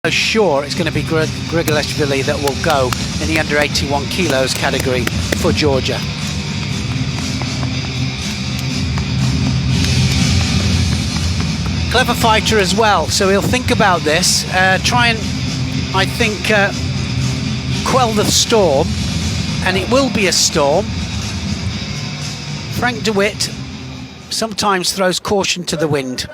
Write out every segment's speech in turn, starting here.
Sure, it's going to be Grigolashvili that will go in the under 81 kilos category for Georgia. Clever fighter as well, so he'll think about this, try and, I think, quell the storm, and it will be a storm. Frank de Wit sometimes throws caution to the wind.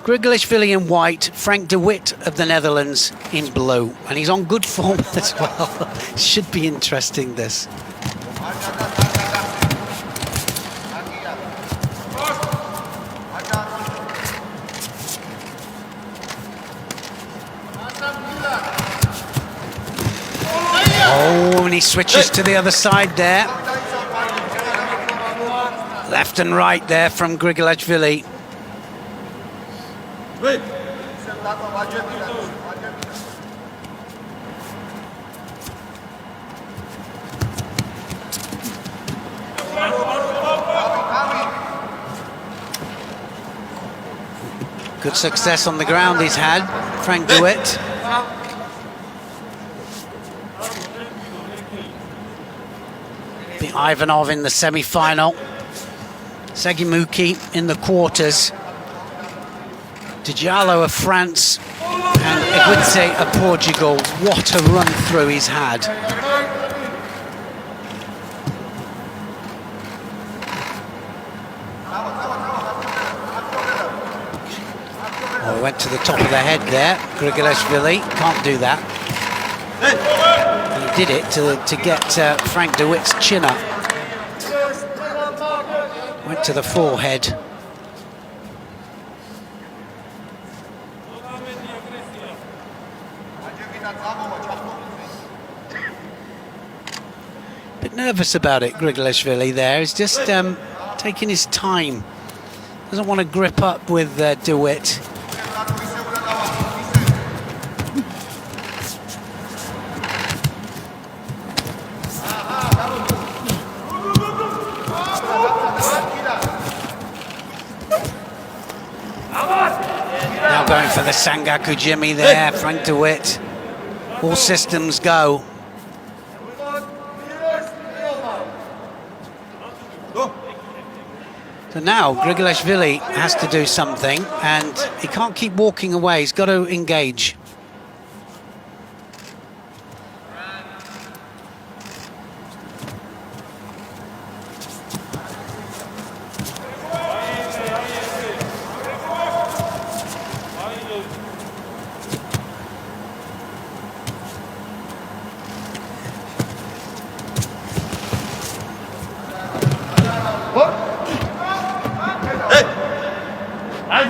Grigolashvili in white, Frank de Wit of the Netherlands in blue. And he's on good form as well. Should be interesting, this. Oh, and he switches to the other side there. Left and right there from Grigolashvili. Good success on the ground he's had, Frank de Wit. The Ivanov in the semi-final. Segimuki in the quarters. Diallo of France and Eguite of Portugal. What a run through he's had. Oh, went to the top of the head there, Grigolashvili. Can't do that. And he did it to get Frank de Wit's chin up. Went to the forehead. Bit nervous about it, Grigolashvili there. He's just taking his time. Doesn't want to grip up with de Wit. Now going for the Sangaku Jimmy there, Frank de Wit. All systems go. So now Grigolashvili has to do something, and he can't keep walking away. He's got to engage.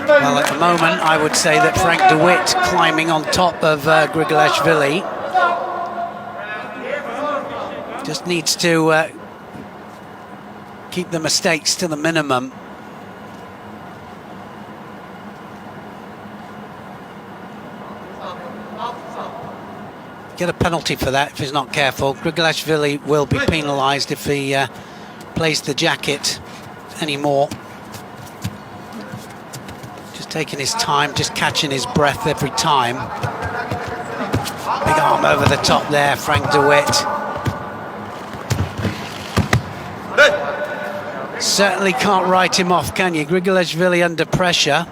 Well, at the moment, I would say that Frank de Wit climbing on top of Grigolashvili just needs to keep the mistakes to the minimum. Get a penalty for that if he's not careful. Grigolashvili will be penalised if he plays the jacket anymore. Taking his time, just catching his breath every time. Big arm over the top there, Frank de Wit. Certainly can't write him off, can you? Grigolashvili under pressure.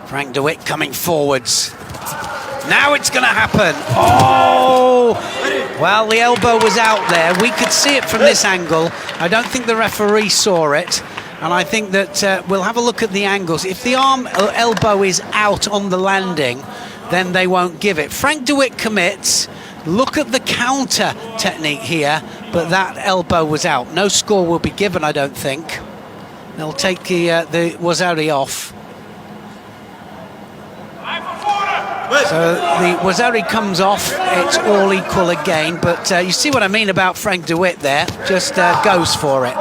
Frank de Wit coming forwards. Now it's going to happen. Oh! Well, the elbow was out there. We could see it from this angle. I don't think the referee saw it. And I think that we'll have a look at the angles. If the elbow is out on the landing, then they won't give it. Frank de Wit commits. Look at the counter technique here, but that elbow was out. No score will be given, I don't think. They'll take the Wazari off. So the Wazari comes off, it's all equal again, but you see what I mean about Frank de Wit there, just goes for it.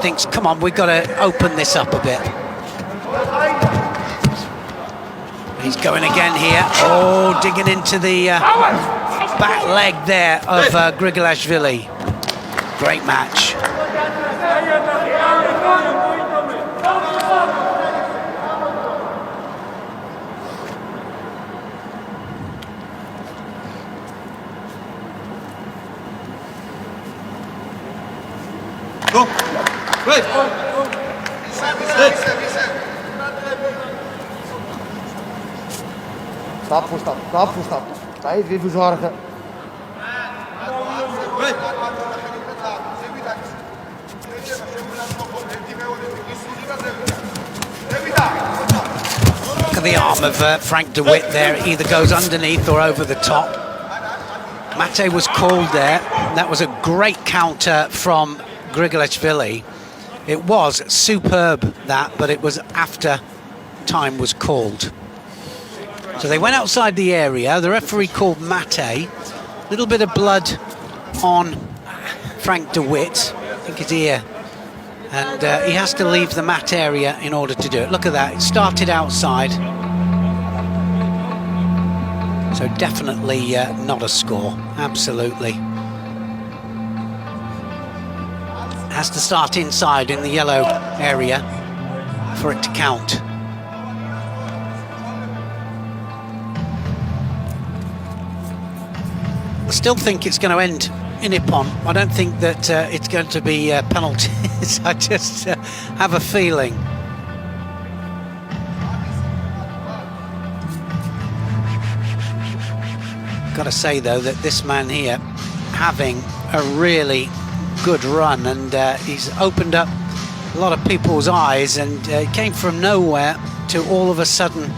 Thinks, come on, we've got to open this up a bit. He's going again here. Oh, digging into the back leg there of Grigolashvili. Great match. Go. Wait. Stap voor stap, stap voor stap. Tijd weer verzorgen. Look at the arm of Frank de Witt there. It either goes underneath or over the top. Mate was called there. That was a great counter from Grigolashvili. It was superb, that, but it was after time was called. So they went outside the area. The referee called Mate. A little bit of blood on Frank de Witt, I think his ear. And he has to leave the mat area in order to do it. Look at that, it started outside. So definitely not a score, absolutely. Has to start inside in the yellow area for it to count. I still think it's going to end in Ippon. I don't think that it's going to be penalties. I just have a feeling. Got to say though that this man here having a really good run, and he's opened up a lot of people's eyes, and came from nowhere to all of a sudden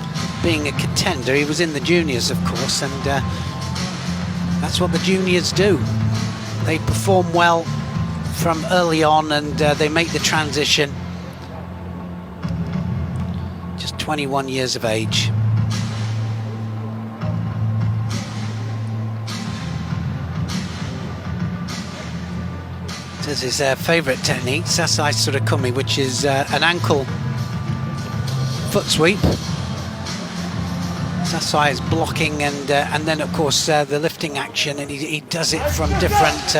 being a contender. He was in the juniors, of course, and that's what the juniors do. They perform well from early on, and they make the transition. Just 21 years of age. This is his favourite technique, Sasai Surakumi, which is an ankle foot sweep. Sasai is blocking, and then of course the lifting action, and he does it from different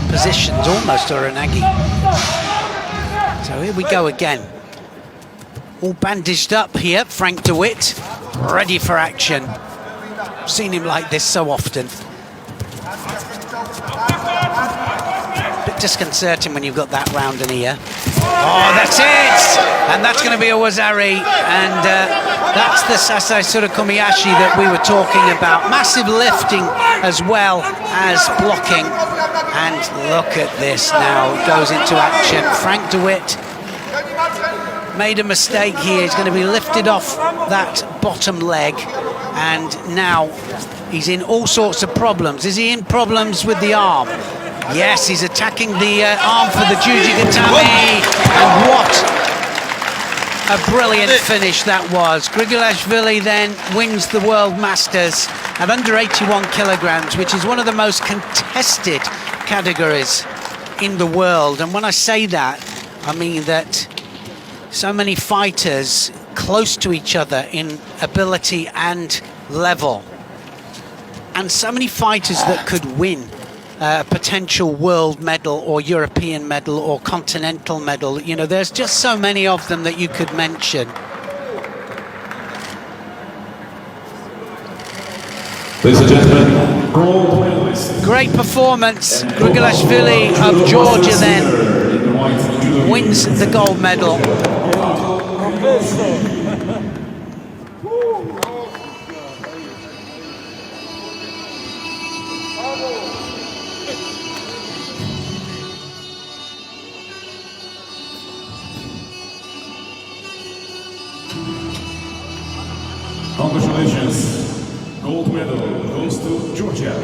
positions, almost Uranagi. So here we go again. All bandaged up here, Frank de Witt, ready for action. Seen him like this so often. Bit disconcerting when you've got that round an ear. Oh, that's it! And that's going to be a Wazari, and that's the Sasai Surakumiyashi that we were talking about. Massive lifting as well as blocking. And look at this now, it goes into action. Frank de Witt made a mistake here. He's going to be lifted off that bottom leg, and now he's in all sorts of problems. Is he in problems with the arm? Yes, he's attacking the arm for the Jujigatami, and what a brilliant finish that was. Grigolashvili then wins the World Masters at under 81 kilograms, which is one of the most contested categories in the world. And when I say that, I mean that so many fighters close to each other in ability and level, and so many fighters that could win a potential world medal or European medal or continental medal. You know, there's just so many of them that you could mention. Ladies and gentlemen, gold medalist. Great performance. Grigolashvili of Georgia then wins the gold medal. Congratulations. Gold medal goes to Georgia.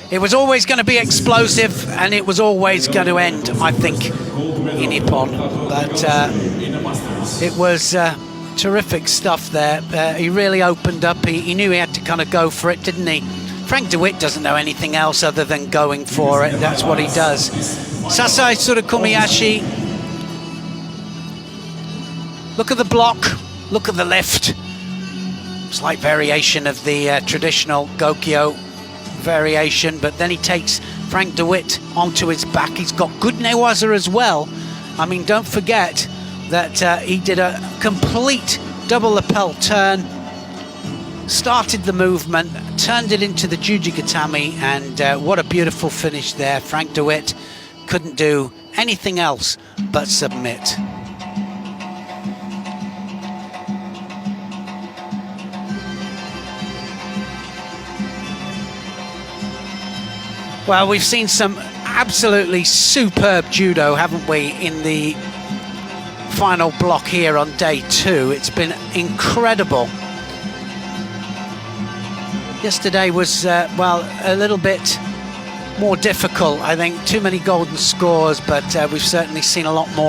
It was always going to be explosive, and it was always going to end, I think, in Ippon. But it was terrific stuff there. He really opened up. He knew he had to kind of go for it, didn't he? Frank de Witt doesn't know anything else other than going for it. That's what he does. Sasai Surakumiyashi. Look at the block. Look at the lift. Slight variation of the traditional Gokyo variation, but then he takes Frank de Witt onto his back. He's got good newaza as well. I mean, don't forget that he did a complete double lapel turn, started the movement, turned it into the Jujigatami, and what a beautiful finish there. Frank de Witt couldn't do anything else but submit. Well, we've seen some absolutely superb judo, haven't we, in the final block here on day 2. It's been incredible. Yesterday was, well, a little bit more difficult, I think. Too many golden scores, but we've certainly seen a lot more